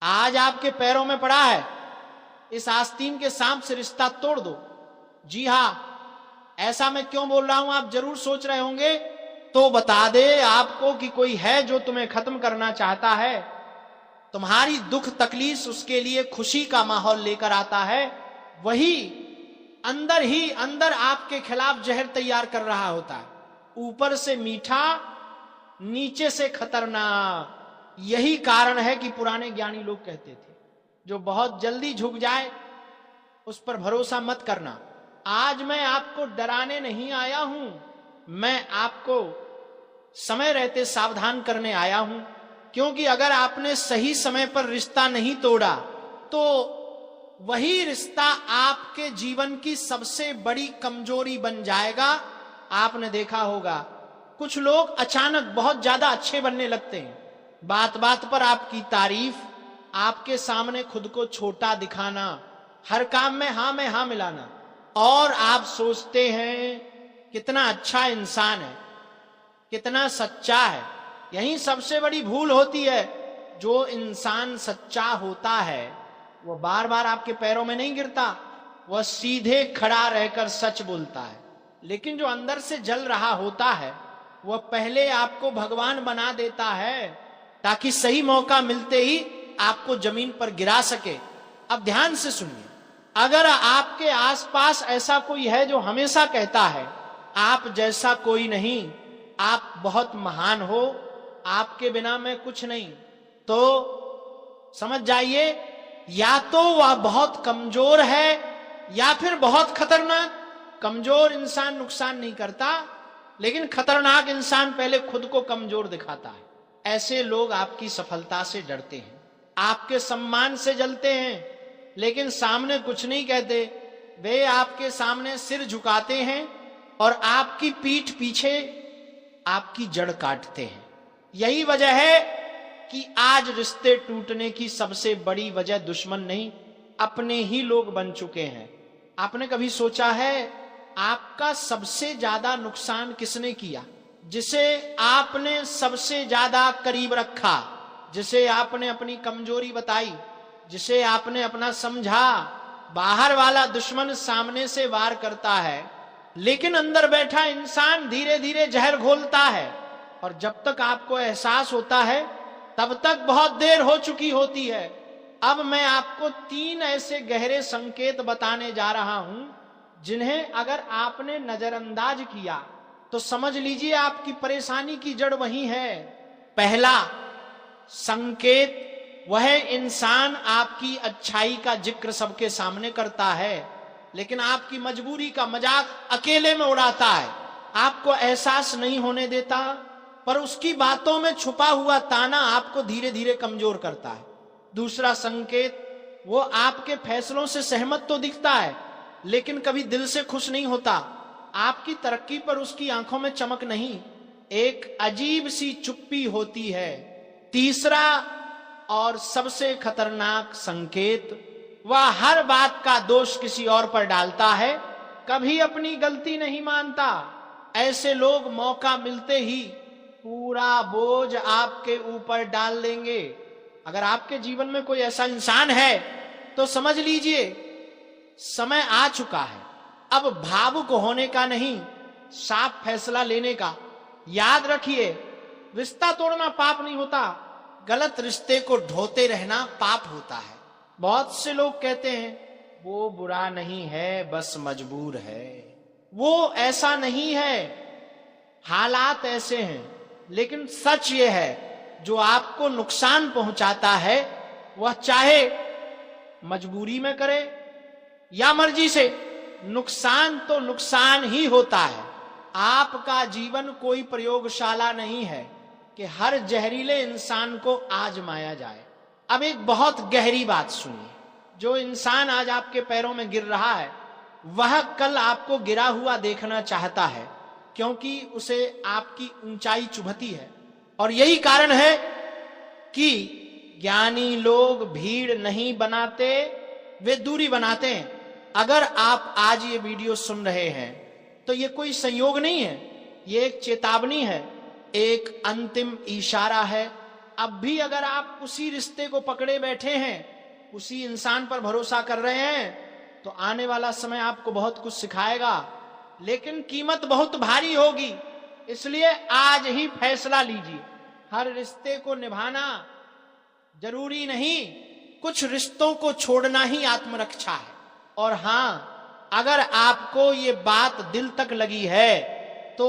आज आपके पैरों में पड़ा है, इस आस्तीन के सांप से रिश्ता तोड़ दो। जी हां, ऐसा मैं क्यों बोल रहा हूं आप जरूर सोच रहे होंगे। तो बता दे आपको कि कोई है जो तुम्हें खत्म करना चाहता है, तुम्हारी दुख तकलीफ उसके लिए खुशी का माहौल लेकर आता है, वही अंदर ही अंदर आपके खिलाफ जहर तैयार कर रहा होता है। ऊपर से मीठा, नीचे से खतरनाक। यही कारण है कि पुराने ज्ञानी लोग कहते थे जो बहुत जल्दी झुक जाए उस पर भरोसा मत करना। आज मैं आपको डराने नहीं आया हूं, मैं आपको समय रहते सावधान करने आया हूं। क्योंकि अगर आपने सही समय पर रिश्ता नहीं तोड़ा तो वही रिश्ता आपके जीवन की सबसे बड़ी कमजोरी बन जाएगा। आपने देखा होगा कुछ लोग अचानक बहुत ज्यादा अच्छे बनने लगते हैं, बात बात पर आपकी तारीफ, आपके सामने खुद को छोटा दिखाना, हर काम में हाँ मिलाना, और आप सोचते हैं कितना अच्छा इंसान है, कितना सच्चा है। यही सबसे बड़ी भूल होती है। जो इंसान सच्चा होता है वह बार बार आपके पैरों में नहीं गिरता, वह सीधे खड़ा रहकर सच बोलता है। लेकिन जो अंदर से जल रहा होता है वह पहले आपको भगवान बना देता है ताकि सही मौका मिलते ही आपको जमीन पर गिरा सके। अब ध्यान से सुनिए, अगर आपके आसपास ऐसा कोई है जो हमेशा कहता है आप जैसा कोई नहीं, आप बहुत महान हो, आपके बिना मैं कुछ नहीं, तो समझ जाइए या तो वह बहुत कमजोर है या फिर बहुत खतरनाक। कमजोर इंसान नुकसान नहीं करता, लेकिन खतरनाक इंसान पहले खुद को कमजोर दिखाता है। ऐसे लोग आपकी सफलता से डरते हैं, आपके सम्मान से जलते हैं, लेकिन सामने कुछ नहीं कहते। वे आपके सामने सिर झुकाते हैं और आपकी पीठ पीछे आपकी जड़ काटते हैं। यही वजह है कि आज रिश्ते टूटने की सबसे बड़ी वजह दुश्मन नहीं, अपने ही लोग बन चुके हैं। आपने कभी सोचा है आपका सबसे ज्यादा नुकसान किसने किया? जिसे आपने सबसे ज्यादा करीब रखा, जिसे आपने अपनी कमजोरी बताई, जिसे आपने अपना समझा। बाहर वाला दुश्मन सामने से वार करता है, लेकिन अंदर बैठा इंसान धीरे धीरे जहर घोलता है, और जब तक आपको एहसास होता है तब तक बहुत देर हो चुकी होती है। अब मैं आपको 3 ऐसे गहरे संकेत बताने जा रहा हूं जिन्हें अगर आपने नजरअंदाज किया तो समझ लीजिए आपकी परेशानी की जड़ वही है। पहला संकेत, वह इंसान आपकी अच्छाई का जिक्र सबके सामने करता है, लेकिन आपकी मजबूरी का मजाक अकेले में उड़ाता है, आपको एहसास नहीं होने देता, पर उसकी बातों में छुपा हुआ ताना आपको धीरे धीरे कमजोर करता है। दूसरा संकेत, वो आपके फैसलों से सहमत तो दिखता है, लेकिन कभी दिल से खुश नहीं होता। आपकी तरक्की पर उसकी आंखों में चमक नहीं, एक अजीब सी चुप्पी होती है। तीसरा और सबसे खतरनाक संकेत, वह हर बात का दोष किसी और पर डालता है, कभी अपनी गलती नहीं मानता। ऐसे लोग मौका मिलते ही पूरा बोझ आपके ऊपर डाल देंगे। अगर आपके जीवन में कोई ऐसा इंसान है तो समझ लीजिए समय आ चुका है। अब भावुक होने का नहीं, साफ फैसला लेने का। याद रखिए, रिश्ता तोड़ना पाप नहीं होता, गलत रिश्ते को ढोते रहना पाप होता है। बहुत से लोग कहते हैं वो बुरा नहीं है, बस मजबूर है। वो ऐसा नहीं है, हालात ऐसे हैं। लेकिन सच ये है, जो आपको नुकसान पहुंचाता है वह चाहे मजबूरी में करे या मर्जी से, नुकसान तो नुकसान ही होता है। आपका जीवन कोई प्रयोगशाला नहीं है कि हर जहरीले इंसान को आजमाया जाए। अब एक बहुत गहरी बात सुनिए, जो इंसान आज आपके पैरों में गिर रहा है वह कल आपको गिरा हुआ देखना चाहता है, क्योंकि उसे आपकी ऊंचाई चुभती है। और यही कारण है कि ज्ञानी लोग भीड़ नहीं बनाते, वे दूरी बनाते हैं। अगर आप आज ये वीडियो सुन रहे हैं तो ये कोई संयोग नहीं है, ये एक चेतावनी है, एक अंतिम इशारा है। अब भी अगर आप उसी रिश्ते को पकड़े बैठे हैं, उसी इंसान पर भरोसा कर रहे हैं, तो आने वाला समय आपको बहुत कुछ सिखाएगा, लेकिन कीमत बहुत भारी होगी। इसलिए आज ही फैसला लीजिए। हर रिश्ते को निभाना जरूरी नहीं, कुछ रिश्तों को छोड़ना ही आत्मरक्षा है। और हां, अगर आपको ये बात दिल तक लगी है तो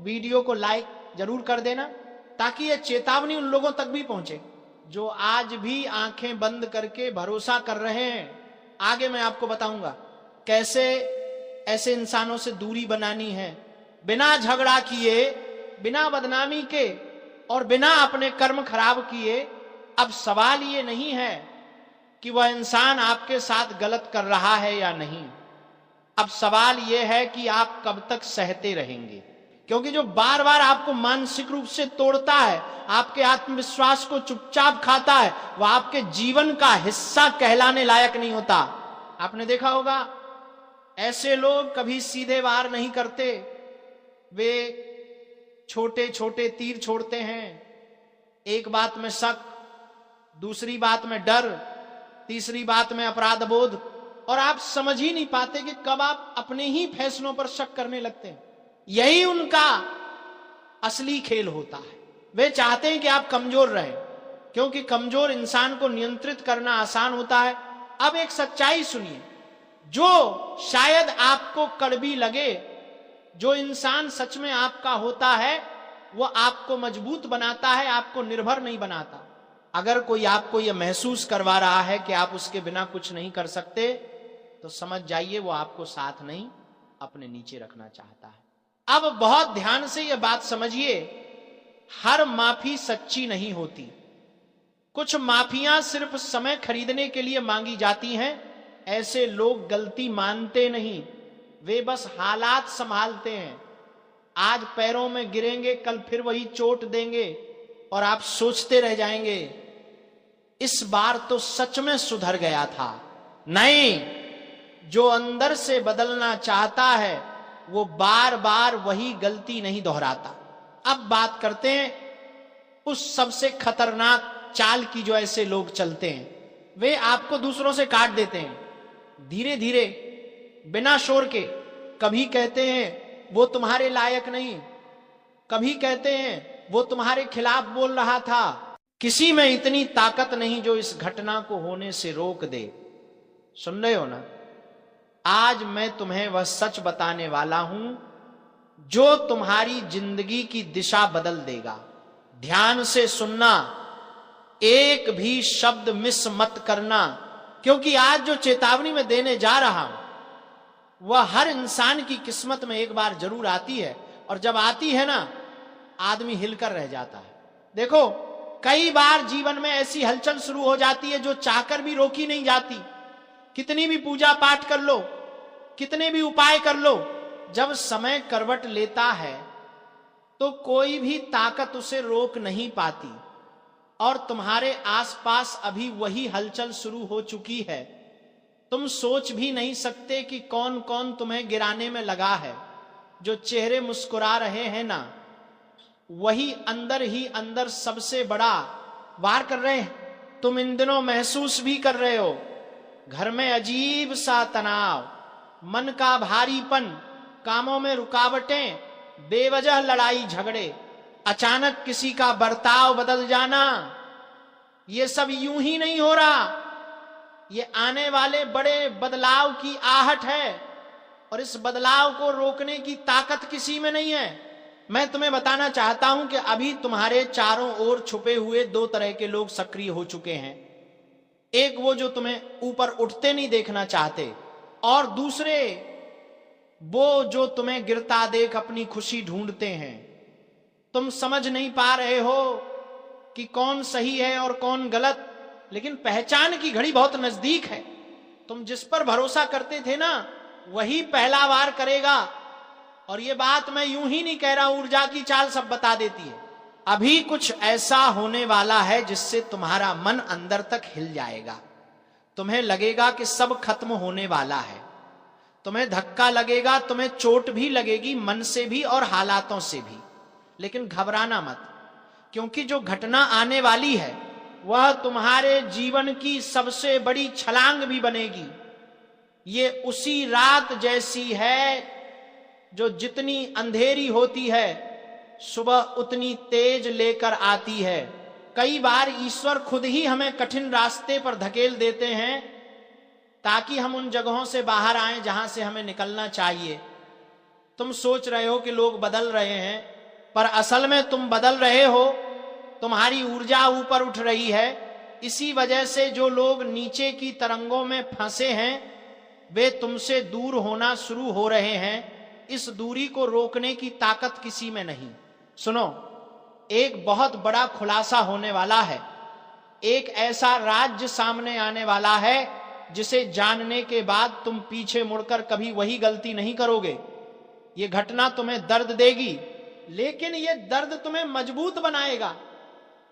वीडियो को लाइक जरूर कर देना, ताकि ये चेतावनी उन लोगों तक भी पहुंचे जो आज भी आंखें बंद करके भरोसा कर रहे हैं। आगे मैं आपको बताऊंगा कैसे ऐसे इंसानों से दूरी बनानी है, बिना झगड़ा किए, बिना बदनामी के और बिना अपने कर्म खराब किए। अब सवाल ये नहीं है कि वह इंसान आपके साथ गलत कर रहा है या नहीं, अब सवाल यह है कि आप कब तक सहते रहेंगे। क्योंकि जो बार बार आपको मानसिक रूप से तोड़ता है, आपके आत्मविश्वास को चुपचाप खाता है, वह आपके जीवन का हिस्सा कहलाने लायक नहीं होता। आपने देखा होगा ऐसे लोग कभी सीधे वार नहीं करते, वे छोटे छोटे तीर छोड़ते हैं। एक बात में शक, दूसरी बात में डर, तीसरी बात में अपराध बोध, और आप समझ ही नहीं पाते कि कब आप अपने ही फैसलों पर शक करने लगते हैं। यही उनका असली खेल होता है। वे चाहते हैं कि आप कमजोर रहें, क्योंकि कमजोर इंसान को नियंत्रित करना आसान होता है। अब एक सच्चाई सुनिए जो शायद आपको कड़वी लगे। जो इंसान सच में आपका होता है वह आपको मजबूत बनाता है, आपको निर्भर नहीं बनाता। अगर कोई आपको यह महसूस करवा रहा है कि आप उसके बिना कुछ नहीं कर सकते, तो समझ जाइए वो आपको साथ नहीं, अपने नीचे रखना चाहता है। अब बहुत ध्यान से यह बात समझिए, हर माफी सच्ची नहीं होती। कुछ माफियां सिर्फ समय खरीदने के लिए मांगी जाती हैं। ऐसे लोग गलती मानते नहीं, वे बस हालात संभालते हैं। आज पैरों में गिरेंगे, कल फिर वही चोट देंगे और आप सोचते रह जाएंगे इस बार तो सच में सुधर गया था। नहीं, जो अंदर से बदलना चाहता है वो बार बार वही गलती नहीं दोहराता। अब बात करते हैं उस सबसे खतरनाक चाल की जो ऐसे लोग चलते हैं। वे आपको दूसरों से काट देते हैं धीरे धीरे, बिना शोर के। कभी कहते हैं वो तुम्हारे लायक नहीं, कभी कहते हैं वो तुम्हारे खिलाफ बोल रहा था। किसी में इतनी ताकत नहीं जो इस घटना को होने से रोक दे। सुन रहे हो ना? आज मैं तुम्हें वह सच बताने वाला हूं जो तुम्हारी जिंदगी की दिशा बदल देगा। ध्यान से सुनना, एक भी शब्द मिस मत करना, क्योंकि आज जो चेतावनी मैं देने जा रहा हूं वह हर इंसान की किस्मत में एक बार जरूर आती है, और जब आती है ना, आदमी हिलकर रह जाता है। देखो, कई बार जीवन में ऐसी हलचल शुरू हो जाती है जो चाहकर भी रोकी नहीं जाती। कितनी भी पूजा पाठ कर लो, कितने भी उपाय कर लो, जब समय करवट लेता है तो कोई भी ताकत उसे रोक नहीं पाती। और तुम्हारे आसपास अभी वही हलचल शुरू हो चुकी है। तुम सोच भी नहीं सकते कि कौन कौन तुम्हें गिराने में लगा है। जो चेहरे मुस्कुरा रहे हैं ना, वही अंदर ही अंदर सबसे बड़ा वार कर रहे हैं। तुम इन दिनों महसूस भी कर रहे हो, घर में अजीब सा तनाव, मन का भारीपन, कामों में रुकावटें, बेवजह लड़ाई झगड़े, अचानक किसी का बर्ताव बदल जाना। ये सब यूं ही नहीं हो रहा, ये आने वाले बड़े बदलाव की आहट है, और इस बदलाव को रोकने की ताकत किसी में नहीं है। मैं तुम्हें बताना चाहता हूं कि अभी तुम्हारे चारों ओर छुपे हुए दो तरह के लोग सक्रिय हो चुके हैं। एक वो जो तुम्हें ऊपर उठते नहीं देखना चाहते, और दूसरे वो जो तुम्हें गिरता देख अपनी खुशी ढूंढते हैं। तुम समझ नहीं पा रहे हो कि कौन सही है और कौन गलत, लेकिन पहचान की घड़ी बहुत नजदीक है। तुम जिस पर भरोसा करते थे ना, वही पहला वार करेगा। और ये बात मैं यूं ही नहीं कह रहा, ऊर्जा की चाल सब बता देती है। अभी कुछ ऐसा होने वाला है जिससे तुम्हारा मन अंदर तक हिल जाएगा। तुम्हें लगेगा कि सब खत्म होने वाला है, तुम्हें धक्का लगेगा, तुम्हें चोट भी लगेगी, मन से भी और हालातों से भी। लेकिन घबराना मत, क्योंकि जो घटना आने वाली है वह तुम्हारे जीवन की सबसे बड़ी छलांग भी बनेगी। ये उसी रात जैसी है जो जितनी अंधेरी होती है सुबह उतनी तेज लेकर आती है। कई बार ईश्वर खुद ही हमें कठिन रास्ते पर धकेल देते हैं ताकि हम उन जगहों से बाहर आएं जहां से हमें निकलना चाहिए। तुम सोच रहे हो कि लोग बदल रहे हैं, पर असल में तुम बदल रहे हो, तुम्हारी ऊर्जा ऊपर उठ रही है। इसी वजह से जो लोग नीचे की तरंगों में फंसे हैं वे तुमसे दूर होना शुरू हो रहे हैं। इस दूरी को रोकने की ताकत किसी में नहीं। सुनो, एक बहुत बड़ा खुलासा होने वाला है। एक ऐसा राज्य सामने आने वाला है जिसे जानने के बाद तुम पीछे मुड़कर कभी वही गलती नहीं करोगे। यह घटना तुम्हें दर्द देगी, लेकिन यह दर्द तुम्हें मजबूत बनाएगा।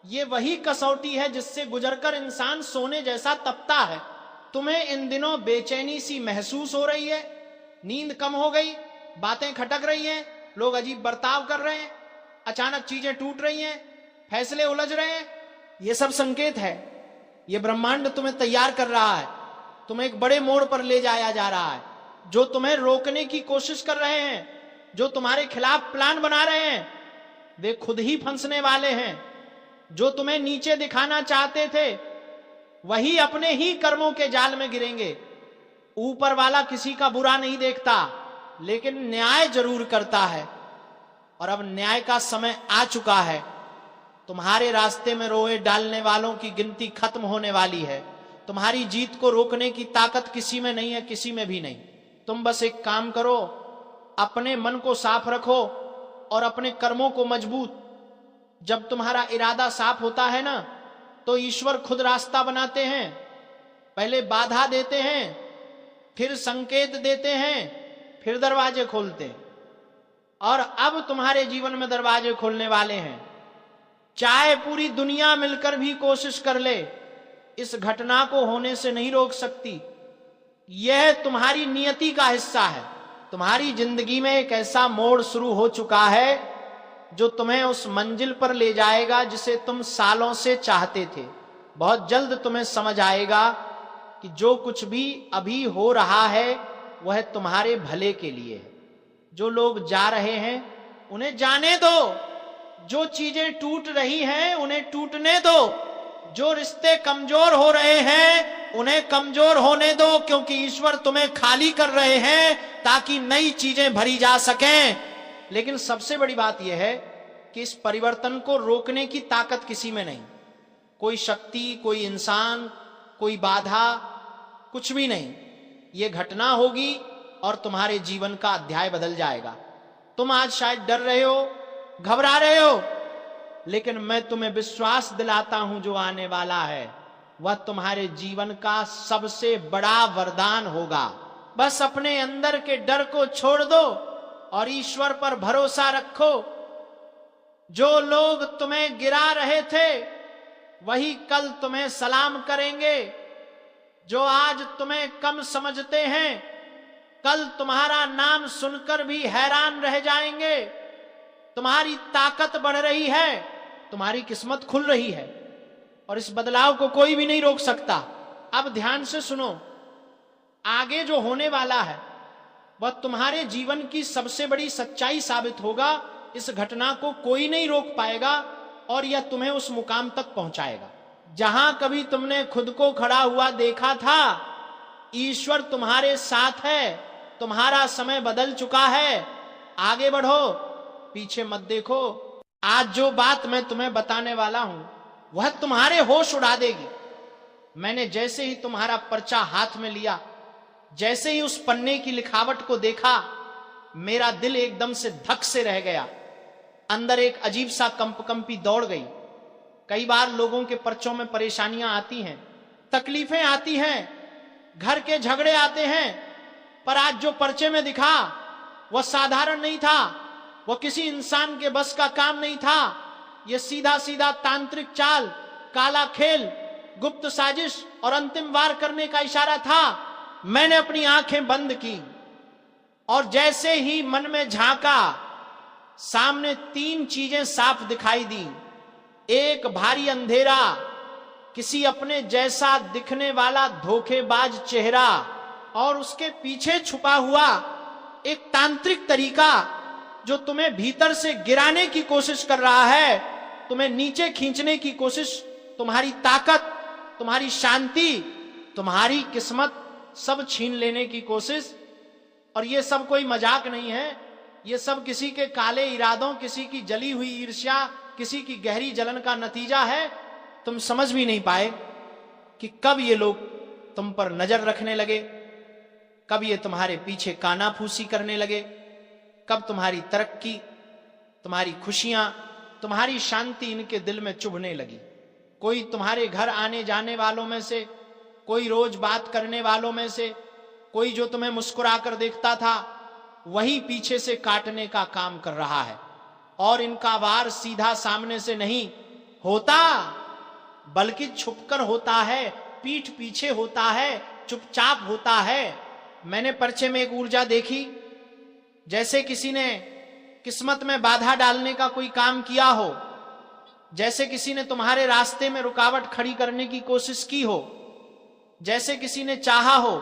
ये वही कसौटी है जिससे गुजरकर इंसान सोने जैसा तपता है। तुम्हें इन दिनों बेचैनी सी महसूस हो रही है, नींद कम हो गई, बातें खटक रही हैं, लोग अजीब बर्ताव कर रहे हैं, अचानक चीजें टूट रही हैं, फैसले उलझ रहे हैं। ये सब संकेत है। ये ब्रह्मांड तुम्हें तैयार कर रहा है, तुम्हें एक बड़े मोड़ पर ले जाया जा रहा है। जो तुम्हें रोकने की कोशिश कर रहे हैं, जो तुम्हारे खिलाफ प्लान बना रहे हैं, वे खुद ही फंसने वाले हैं। जो तुम्हें नीचे दिखाना चाहते थे वही अपने ही कर्मों के जाल में गिरेंगे। ऊपर वाला किसी का बुरा नहीं देखता, लेकिन न्याय जरूर करता है। और अब न्याय का समय आ चुका है। तुम्हारे रास्ते में रोए डालने वालों की गिनती खत्म होने वाली है। तुम्हारी जीत को रोकने की ताकत किसी में नहीं है, किसी में भी नहीं। तुम बस एक काम करो, अपने मन को साफ रखो और अपने कर्मों को मजबूत। जब तुम्हारा इरादा साफ होता है ना, तो ईश्वर खुद रास्ता बनाते हैं। पहले बाधा देते हैं, फिर संकेत देते हैं, फिर दरवाजे खोलते हैं। और अब तुम्हारे जीवन में दरवाजे खोलने वाले हैं। चाहे पूरी दुनिया मिलकर भी कोशिश कर ले, इस घटना को होने से नहीं रोक सकती। यह तुम्हारी नियति का हिस्सा है। तुम्हारी जिंदगी में एक ऐसा मोड़ शुरू हो चुका है जो तुम्हें उस मंजिल पर ले जाएगा जिसे तुम सालों से चाहते थे। बहुत जल्द तुम्हें समझ आएगा कि जो कुछ भी अभी हो रहा है वह तुम्हारे भले के लिए है। जो लोग जा रहे हैं उन्हें जाने दो, जो चीजें टूट रही हैं उन्हें टूटने दो, जो रिश्ते कमजोर हो रहे हैं उन्हें कमजोर होने दो, क्योंकि ईश्वर तुम्हें खाली कर रहे हैं ताकि नई चीजें भरी जा सकें। लेकिन सबसे बड़ी बात यह है कि इस परिवर्तन को रोकने की ताकत किसी में नहीं। कोई शक्ति, कोई इंसान, कोई बाधा, कुछ भी नहीं। यह घटना होगी और तुम्हारे जीवन का अध्याय बदल जाएगा। तुम आज शायद डर रहे हो, घबरा रहे हो, लेकिन मैं तुम्हें विश्वास दिलाता हूं जो आने वाला है वह तुम्हारे जीवन का सबसे बड़ा वरदान होगा। बस अपने अंदर के डर को छोड़ दो और ईश्वर पर भरोसा रखो। जो लोग तुम्हें गिरा रहे थे वही कल तुम्हें सलाम करेंगे। जो आज तुम्हें कम समझते हैं कल तुम्हारा नाम सुनकर भी हैरान रह जाएंगे। तुम्हारी ताकत बढ़ रही है, तुम्हारी किस्मत खुल रही है और इस बदलाव को कोई भी नहीं रोक सकता। अब ध्यान से सुनो, आगे जो होने वाला है वह तुम्हारे जीवन की सबसे बड़ी सच्चाई साबित होगा। इस घटना को कोई नहीं रोक पाएगा और यह तुम्हें उस मुकाम तक पहुंचाएगा जहां कभी तुमने खुद को खड़ा हुआ देखा था। ईश्वर तुम्हारे साथ है, तुम्हारा समय बदल चुका है। आगे बढ़ो, पीछे मत देखो। आज जो बात मैं तुम्हें बताने वाला हूं वह तुम्हारे होश उड़ा देगी। मैंने जैसे ही तुम्हारा पर्चा हाथ में लिया, जैसे ही उस पन्ने की लिखावट को देखा, मेरा दिल एकदम से धक से रह गया। अंदर एक अजीब सा कंपकंपी दौड़ गई। कई बार लोगों के पर्चों में परेशानियां आती हैं, तकलीफें आती हैं, घर के झगड़े आते हैं, पर आज जो पर्चे में दिखा वह साधारण नहीं था, वह किसी इंसान के बस का काम नहीं था। यह सीधा सीधा तांत्रिक चाल, काला खेल, गुप्त साजिश और अंतिम वार करने का इशारा था। मैंने अपनी आंखें बंद की और जैसे ही मन में झांका, सामने तीन चीजें साफ दिखाई दी। एक भारी अंधेरा, किसी अपने जैसा दिखने वाला धोखेबाज चेहरा और उसके पीछे छुपा हुआ एक तांत्रिक तरीका जो तुम्हें भीतर से गिराने की कोशिश कर रहा है, तुम्हें नीचे खींचने की कोशिश, तुम्हारी ताकत, तुम्हारी शांति, तुम्हारी किस्मत सब छीन लेने की कोशिश। और ये सब कोई मजाक नहीं है, ये सब किसी के काले इरादों, किसी की जली हुई ईर्ष्या, किसी की गहरी जलन का नतीजा है। तुम समझ भी नहीं पाए कि कब ये लोग तुम पर नजर रखने लगे, कब ये तुम्हारे पीछे कानाफूसी करने लगे, कब तुम्हारी तरक्की, तुम्हारी खुशियां, तुम्हारी शांति इनके दिल में चुभने लगी। कोई तुम्हारे घर आने जाने वालों में से, कोई रोज बात करने वालों में से, कोई जो तुम्हें मुस्कुराकर देखता था, वही पीछे से काटने का काम कर रहा है। और इनका वार सीधा सामने से नहीं होता, बल्कि छुपकर होता है, पीठ पीछे होता है, चुपचाप होता है। मैंने पर्चे में एक ऊर्जा देखी, जैसे किसी ने किस्मत में बाधा डालने का कोई काम किया हो, जैसे किसी ने तुम्हारे रास्ते में रुकावट खड़ी करने की कोशिश की हो, जैसे किसी ने चाहा हो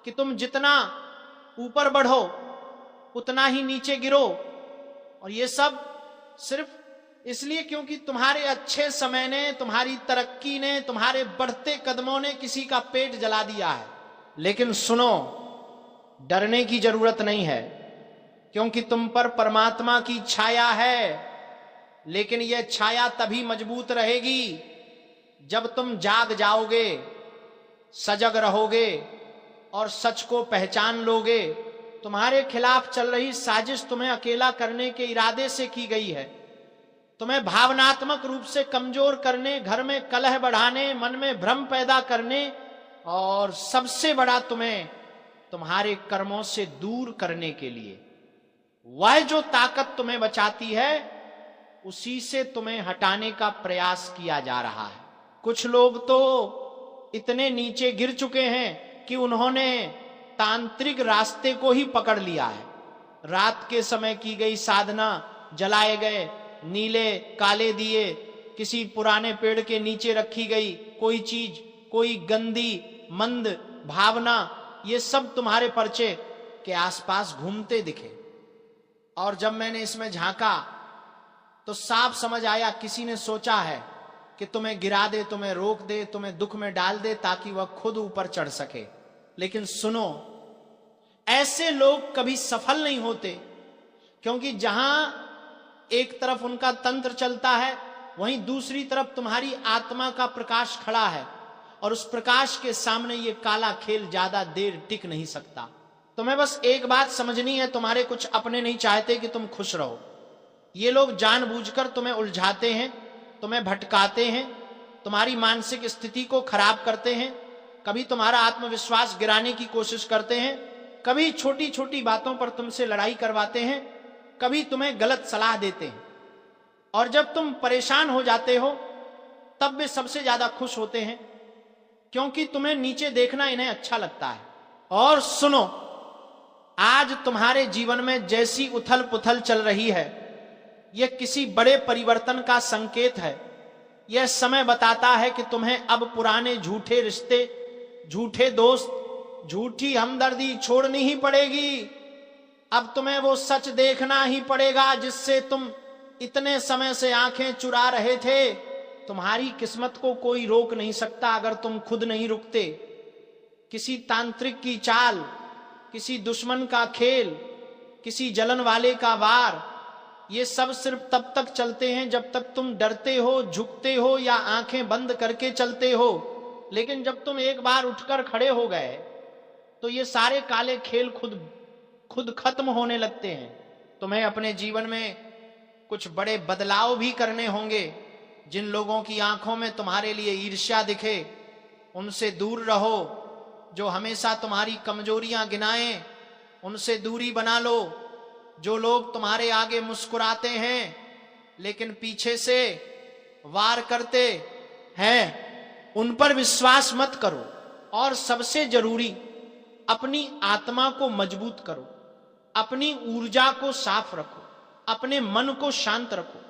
कि तुम जितना ऊपर बढ़ो उतना ही नीचे गिरो। और ये सब सिर्फ इसलिए क्योंकि तुम्हारे अच्छे समय ने, तुम्हारी तरक्की ने, तुम्हारे बढ़ते कदमों ने किसी का पेट जला दिया है। लेकिन सुनो, डरने की जरूरत नहीं है, क्योंकि तुम पर परमात्मा की छाया है। लेकिन यह छाया तभी मजबूत रहेगी जब तुम जाग जाओगे, सजग रहोगे और सच को पहचान लोगे। तुम्हारे खिलाफ चल रही साजिश तुम्हें अकेला करने के इरादे से की गई है, तुम्हें भावनात्मक रूप से कमजोर करने, घर में कलह बढ़ाने, मन में भ्रम पैदा करने और सबसे बड़ा तुम्हें तुम्हारे कर्मों से दूर करने के लिए। वह जो ताकत तुम्हें बचाती है उसी से तुम्हें हटाने का प्रयास किया जा रहा है। कुछ लोग तो इतने नीचे गिर चुके हैं कि उन्होंने तांत्रिक रास्ते को ही पकड़ लिया है। रात के समय की गई साधना, जलाए गए नीले काले दिए, किसी पुराने पेड़ के नीचे रखी गई कोई चीज, कोई गंदी मंद भावना, ये सब तुम्हारे पर्चे के आसपास घूमते दिखे। और जब मैंने इसमें झांका तो साफ समझ आया, किसी ने सोचा है कि तुम्हें गिरा दे, तुम्हें रोक दे, तुम्हें दुख में डाल दे ताकि वह खुद ऊपर चढ़ सके। लेकिन सुनो, ऐसे लोग कभी सफल नहीं होते, क्योंकि जहां एक तरफ उनका तंत्र चलता है, वहीं दूसरी तरफ तुम्हारी आत्मा का प्रकाश खड़ा है, और उस प्रकाश के सामने ये काला खेल ज्यादा देर टिक नहीं सकता। तुम्हें बस एक बात समझनी है, तुम्हारे कुछ अपने नहीं चाहते कि तुम खुश रहो। ये लोग जानबूझकर तुम्हें उलझाते हैं, तुम्हें भटकाते हैं, तुम्हारी मानसिक स्थिति को खराब करते हैं, कभी तुम्हारा आत्मविश्वास गिराने की कोशिश करते हैं, कभी छोटी छोटी बातों पर तुमसे लड़ाई करवाते हैं, कभी तुम्हें गलत सलाह देते हैं। और जब तुम परेशान हो जाते हो तब वे सबसे ज्यादा खुश होते हैं, क्योंकि तुम्हें नीचे देखना इन्हें अच्छा लगता है। और सुनो, आज तुम्हारे जीवन में जैसी उथल पुथल चल रही है, यह किसी बड़े परिवर्तन का संकेत है। यह समय बताता है कि तुम्हें अब पुराने झूठे रिश्ते, झूठे दोस्त, झूठी हमदर्दी छोड़नी ही पड़ेगी। अब तुम्हें वो सच देखना ही पड़ेगा जिससे तुम इतने समय से आंखें चुरा रहे थे। तुम्हारी किस्मत को कोई रोक नहीं सकता अगर तुम खुद नहीं रुकते। किसी तांत्रिक की चाल, किसी दुश्मन का खेल, किसी जलन वाले का वार, ये सब सिर्फ तब तक चलते हैं जब तक तुम डरते हो, झुकते हो या आंखें बंद करके चलते हो। लेकिन जब तुम एक बार उठकर खड़े हो गए तो ये सारे काले खेल खुद खत्म होने लगते हैं। तुम्हें अपने जीवन में कुछ बड़े बदलाव भी करने होंगे। जिन लोगों की आंखों में तुम्हारे लिए ईर्ष्या दिखे उनसे दूर रहो। जो हमेशा तुम्हारी कमजोरियां गिनाएं उनसे दूरी बना लो। जो लोग तुम्हारे आगे मुस्कुराते हैं लेकिन पीछे से वार करते हैं उन पर विश्वास मत करो। और सबसे जरूरी, अपनी आत्मा को मजबूत करो, अपनी ऊर्जा को साफ रखो, अपने मन को शांत रखो।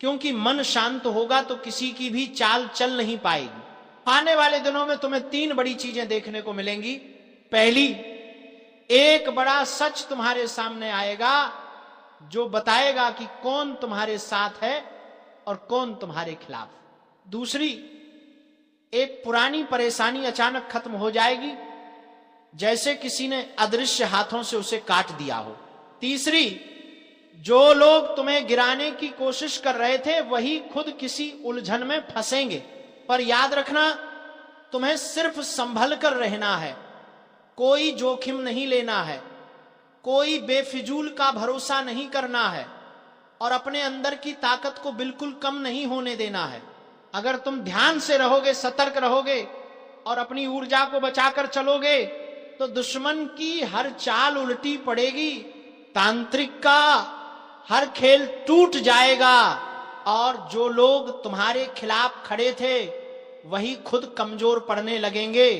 क्योंकि मन शांत होगा तो किसी की भी चाल चल नहीं पाएगी। आने वाले दिनों में तुम्हें 3 बड़ी चीजें देखने को मिलेंगी। पहली, एक बड़ा सच तुम्हारे सामने आएगा जो बताएगा कि कौन तुम्हारे साथ है और कौन तुम्हारे खिलाफ। दूसरी, एक पुरानी परेशानी अचानक खत्म हो जाएगी, जैसे किसी ने अदृश्य हाथों से उसे काट दिया हो। तीसरी, जो लोग तुम्हें गिराने की कोशिश कर रहे थे वही खुद किसी उलझन में फंसेंगे। पर याद रखना, तुम्हें सिर्फ संभल कर रहना है, कोई जोखिम नहीं लेना है, कोई बेफिजूल का भरोसा नहीं करना है और अपने अंदर की ताकत को बिल्कुल कम नहीं होने देना है। अगर तुम ध्यान से रहोगे, सतर्क रहोगे और अपनी ऊर्जा को बचाकर चलोगे तो दुश्मन की हर चाल उल्टी पड़ेगी, तांत्रिक का हर खेल टूट जाएगा और जो लोग तुम्हारे खिलाफ खड़े थे वही खुद कमजोर पड़ने लगेंगे।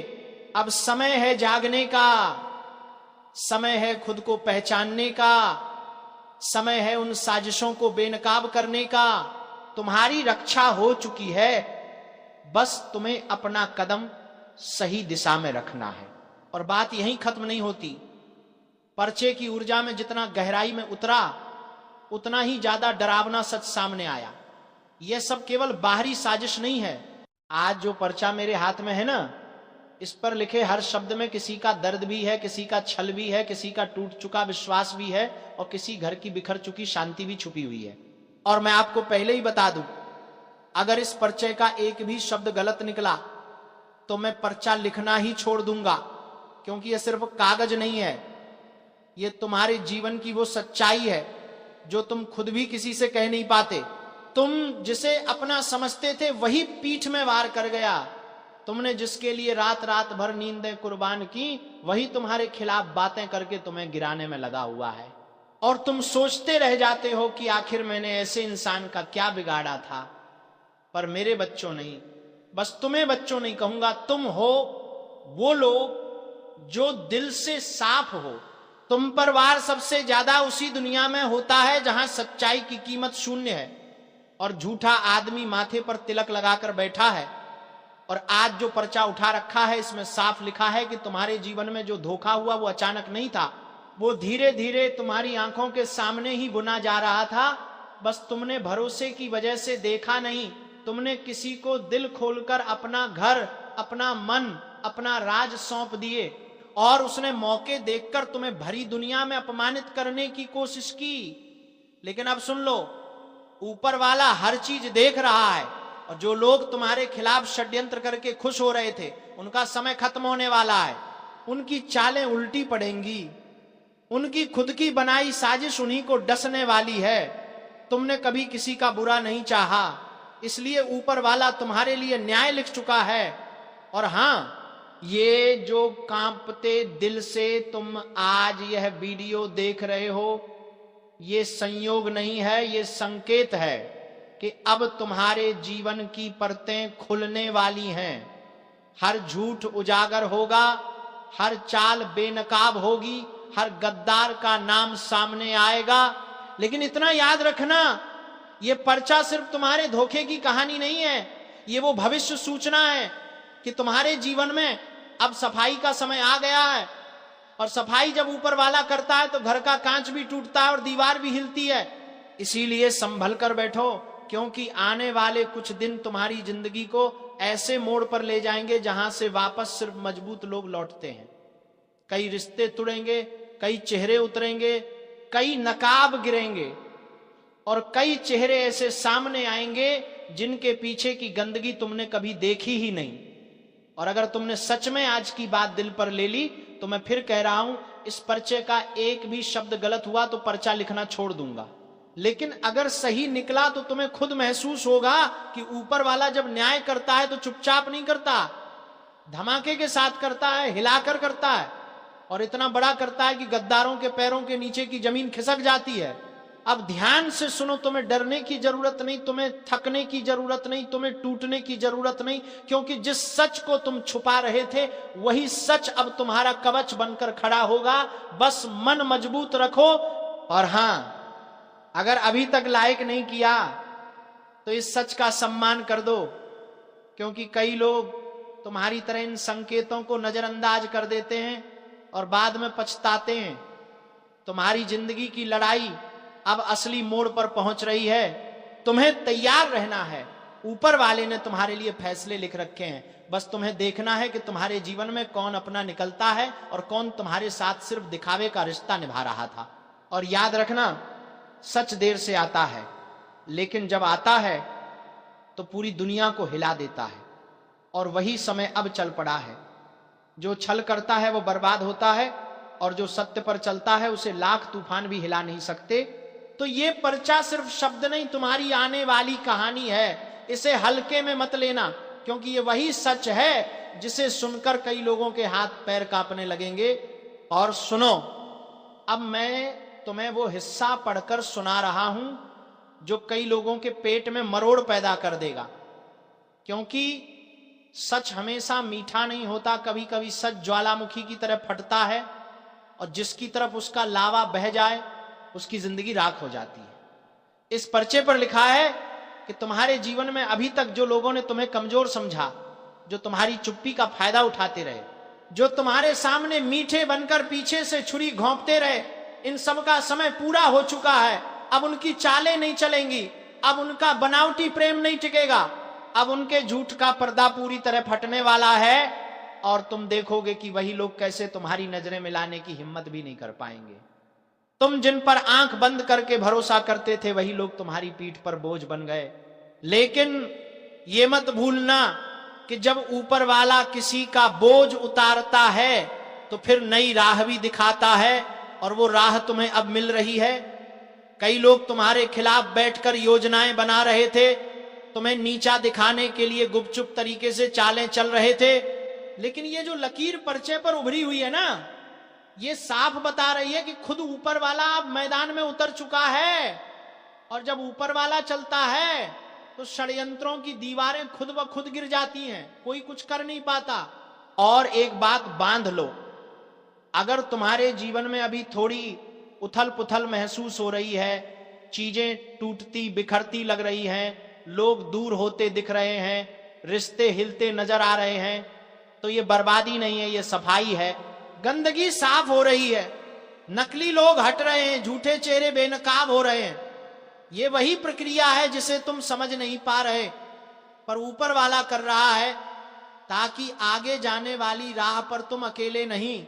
अब समय है जागने का, समय है खुद को पहचानने का, समय है उन साजिशों को बेनकाब करने का। तुम्हारी रक्षा हो चुकी है, बस तुम्हें अपना कदम सही दिशा में रखना है। और बात यहीं खत्म नहीं होती। पर्चे की ऊर्जा में जितना गहराई में उतरा उतना ही ज्यादा डरावना सच सामने आया। यह सब केवल बाहरी साजिश नहीं है। आज जो पर्चा मेरे हाथ में है ना, इस पर लिखे हर शब्द में किसी का दर्द भी है, किसी का छल भी है, किसी का टूट चुका विश्वास भी है और किसी घर की बिखर चुकी शांति भी छुपी हुई है। और मैं आपको पहले ही बता दूं, अगर इस पर्चे का एक भी शब्द गलत निकला तो मैं पर्चा लिखना ही छोड़ दूंगा, क्योंकि यह सिर्फ कागज नहीं है, यह तुम्हारे जीवन की वो सच्चाई है जो तुम खुद भी किसी से कह नहीं पाते। तुम जिसे अपना समझते थे वही पीठ में वार कर गया। तुमने जिसके लिए रात रात भर नींदें कुर्बान की वही तुम्हारे खिलाफ बातें करके तुम्हें गिराने में लगा हुआ है। और तुम सोचते रह जाते हो कि आखिर मैंने ऐसे इंसान का क्या बिगाड़ा था। पर मेरे बच्चों नहीं, बस तुम्हें बच्चों नहीं कहूंगा, तुम हो वो लोग जो दिल से साफ हो। तुम पर वार सबसे ज्यादा उसी दुनिया में होता है जहां सच्चाई की कीमत शून्य है और झूठा आदमी माथे पर तिलक लगाकर बैठा है। और आज जो पर्चा उठा रखा है इसमें साफ लिखा है कि तुम्हारे जीवन में जो धोखा हुआ वो अचानक नहीं था, वो धीरे धीरे तुम्हारी आंखों के सामने ही बुना जा रहा था। बस तुमने भरोसे की वजह से देखा नहीं। तुमने किसी को दिल खोलकर अपना घर, अपना मन, अपना राज सौंप दिए और उसने मौके देखकर तुम्हें भरी दुनिया में अपमानित करने की कोशिश की। लेकिन अब सुन लो, ऊपर वाला हर चीज देख रहा है और जो लोग तुम्हारे खिलाफ षड्यंत्र करके खुश हो रहे थे उनका समय खत्म होने वाला है। उनकी चालें उल्टी पड़ेंगी, उनकी खुद की बनाई साजिश उन्हीं को डसने वाली है। तुमने कभी किसी का बुरा नहीं चाहा, इसलिए ऊपर वाला तुम्हारे लिए न्याय लिख चुका है। और हां, ये जो कांपते दिल से तुम आज यह वीडियो देख रहे हो, ये संयोग नहीं है, ये संकेत है कि अब तुम्हारे जीवन की परतें खुलने वाली हैं। हर झूठ उजागर होगा, हर चाल बेनकाब होगी, हर गद्दार का नाम सामने आएगा। लेकिन इतना याद रखना, ये पर्चा सिर्फ तुम्हारे धोखे की कहानी नहीं है, ये वो भविष्य सूचना है कि तुम्हारे जीवन में अब सफाई का समय आ गया है। और सफाई जब ऊपर वाला करता है तो घर का कांच भी टूटता है और दीवार भी हिलती है। इसीलिए संभल कर बैठो, क्योंकि आने वाले कुछ दिन तुम्हारी जिंदगी को ऐसे मोड़ पर ले जाएंगे जहां से वापस सिर्फ मजबूत लोग लौटते हैं। कई रिश्ते तुड़ेंगे, कई चेहरे उतरेंगे, कई नकाब गिरेंगे और कई चेहरे ऐसे सामने आएंगे जिनके पीछे की गंदगी तुमने कभी देखी ही नहीं। और अगर तुमने सच में आज की बात दिल पर ले ली तो मैं फिर कह रहा हूं, इस पर्चे का एक भी शब्द गलत हुआ तो पर्चा लिखना छोड़ दूंगा। लेकिन अगर सही निकला तो तुम्हें खुद महसूस होगा कि ऊपर वाला जब न्याय करता है तो चुपचाप नहीं करता, धमाके के साथ करता है, हिलाकर करता है और इतना बड़ा करता है कि गद्दारों के पैरों के नीचे की जमीन खिसक जाती है। अब ध्यान से सुनो, तुम्हें डरने की जरूरत नहीं, तुम्हें थकने की जरूरत नहीं, तुम्हें टूटने की जरूरत नहीं, क्योंकि जिस सच को तुम छुपा रहे थे वही सच अब तुम्हारा कवच बनकर खड़ा होगा। बस मन मजबूत रखो। और हां, अगर अभी तक लाइक नहीं किया तो इस सच का सम्मान कर दो, क्योंकि कई लोग तुम्हारी तरह इन संकेतों को नजरअंदाज कर देते हैं और बाद में पछताते हैं। तुम्हारी जिंदगी की लड़ाई अब असली मोड़ पर पहुंच रही है। तुम्हें तैयार रहना है। ऊपर वाले ने तुम्हारे लिए फैसले लिख रखे हैं, बस तुम्हें देखना है कि तुम्हारे जीवन में कौन अपना निकलता है और कौन तुम्हारे साथ सिर्फ दिखावे का रिश्ता निभा रहा था। और याद रखना, सच देर से आता है, लेकिन जब आता है तो पूरी दुनिया को हिला देता है। और वही समय अब चल पड़ा है। जो छल करता है वो बर्बाद होता है, और जो सत्य पर चलता है उसे लाख तूफान भी हिला नहीं सकते। तो ये पर्चा सिर्फ शब्द नहीं, तुम्हारी आने वाली कहानी है। इसे हल्के में मत लेना, क्योंकि ये वही सच है जिसे सुनकर कई लोगों के हाथ पैर कांपने लगेंगे। और सुनो, अब मैं तुम्हें वो हिस्सा पढ़कर सुना रहा हूं जो कई लोगों के पेट में मरोड़ पैदा कर देगा। क्योंकि सच हमेशा मीठा नहीं होता, कभी कभी सच ज्वालामुखी की तरह फटता है, और जिसकी तरफ उसका लावा बह जाए उसकी जिंदगी राख हो जाती है। इस पर्चे पर लिखा है कि तुम्हारे जीवन में अभी तक जो लोगों ने तुम्हें कमजोर समझा, जो तुम्हारी चुप्पी का फायदा उठाते रहे, जो तुम्हारे सामने मीठे बनकर पीछे से छुरी घोंपते रहे, इन सब का समय पूरा हो चुका है। अब उनकी चालें नहीं चलेंगी, अब उनका बनावटी प्रेम नहीं टिकेगा, अब उनके झूठ का पर्दा पूरी तरह फटने वाला है। और तुम देखोगे कि वही लोग कैसे तुम्हारी नजरें मिलाने की हिम्मत भी नहीं कर पाएंगे। तुम जिन पर आंख बंद करके भरोसा करते थे, वही लोग तुम्हारी पीठ पर बोझ बन गए। लेकिन ये मत भूलना कि जब ऊपर वाला किसी का बोझ उतारता है तो फिर नई राह भी दिखाता है, और वो राह तुम्हें अब मिल रही है। कई लोग तुम्हारे खिलाफ बैठकर योजनाएं बना रहे थे, तुम्हें नीचा दिखाने के लिए गुपचुप तरीके से चालें चल रहे थे, लेकिन ये जो लकीर पर्चे पर उभरी हुई है ना, ये साफ बता रही है कि खुद ऊपर वाला अब मैदान में उतर चुका है। और जब ऊपर वाला चलता है तो षड्यंत्रों की दीवारें खुद ब खुद गिर जाती हैं, कोई कुछ कर नहीं पाता। और एक बात बांध लो, अगर तुम्हारे जीवन में अभी थोड़ी उथल पुथल महसूस हो रही है, चीजें टूटती बिखरती लग रही हैं, लोग दूर होते दिख रहे हैं, रिश्ते हिलते नजर आ रहे हैं, तो ये बर्बादी नहीं है, ये सफाई है। गंदगी साफ हो रही है, नकली लोग हट रहे हैं, झूठे चेहरे बेनकाब हो रहे हैं। ये वही प्रक्रिया है जिसे तुम समझ नहीं पा रहे, पर ऊपर वाला कर रहा है, ताकि आगे जाने वाली राह पर तुम अकेले नहीं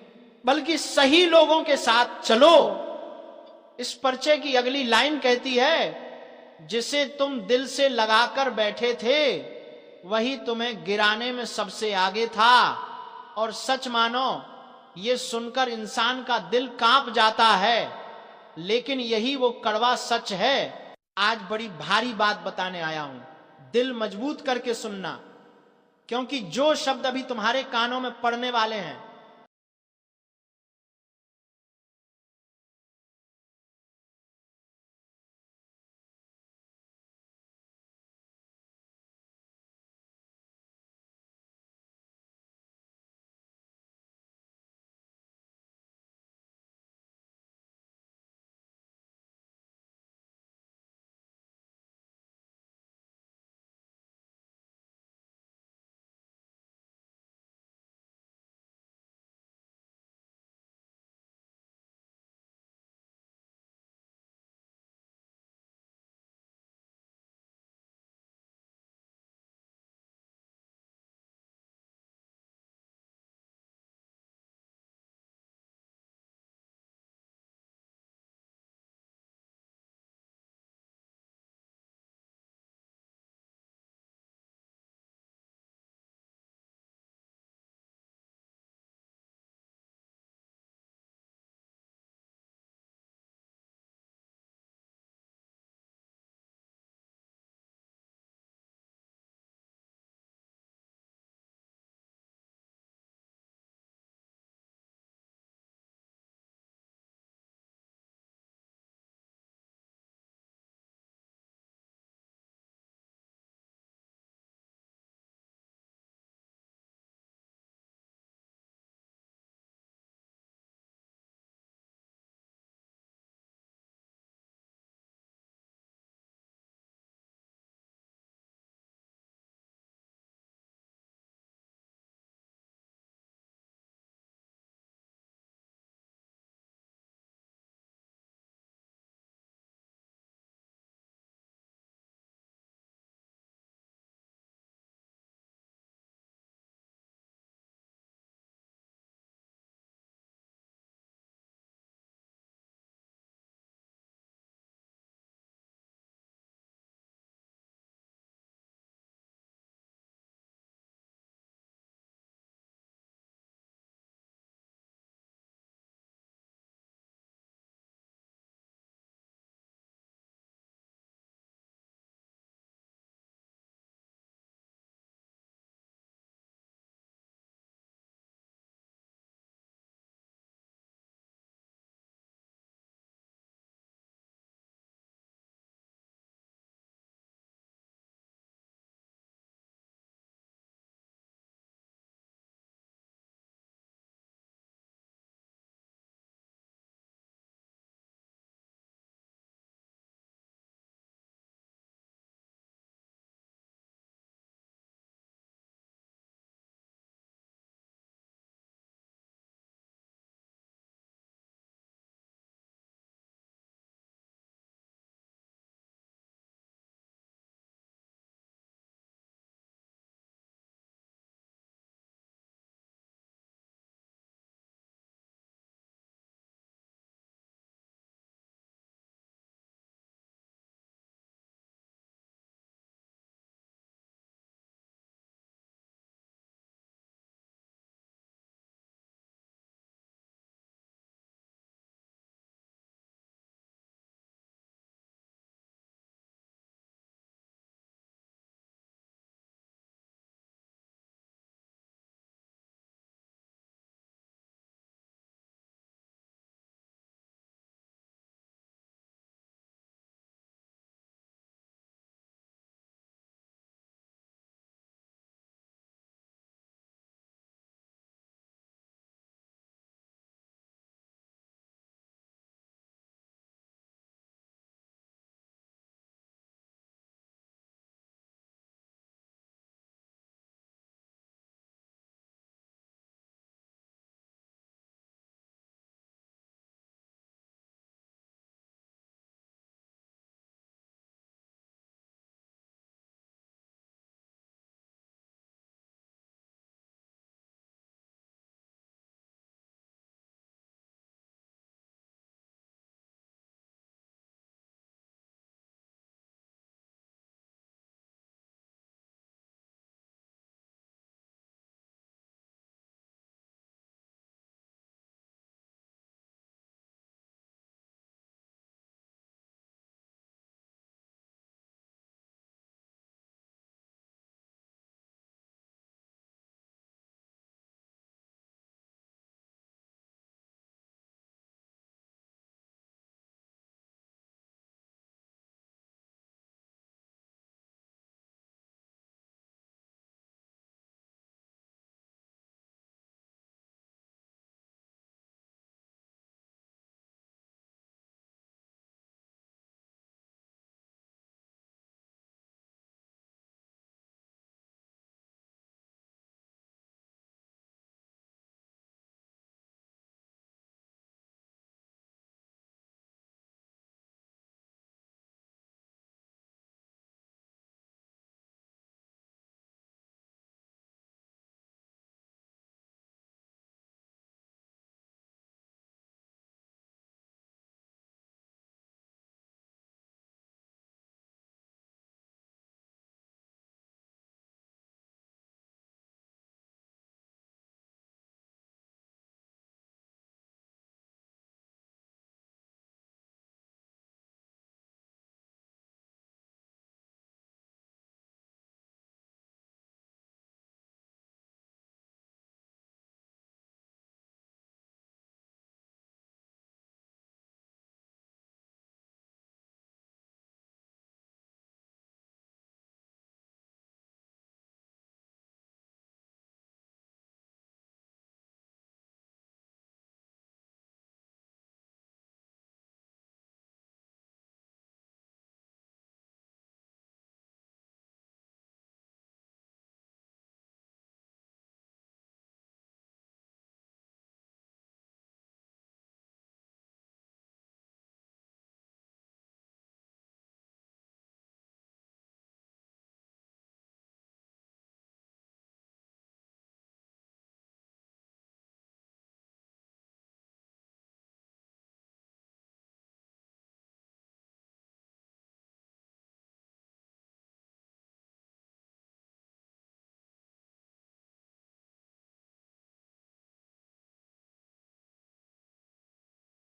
बल्कि सही लोगों के साथ चलो। इस पर्चे की अगली लाइन कहती है, जिसे तुम दिल से लगाकर बैठे थे वही तुम्हें गिराने में सबसे आगे था। और सच मानो, ये सुनकर इंसान का दिल कांप जाता है, लेकिन यही वो कड़वा सच है। आज बड़ी भारी बात बताने आया हूं, दिल मजबूत करके सुनना, क्योंकि जो शब्द अभी तुम्हारे कानों में पड़ने वाले हैं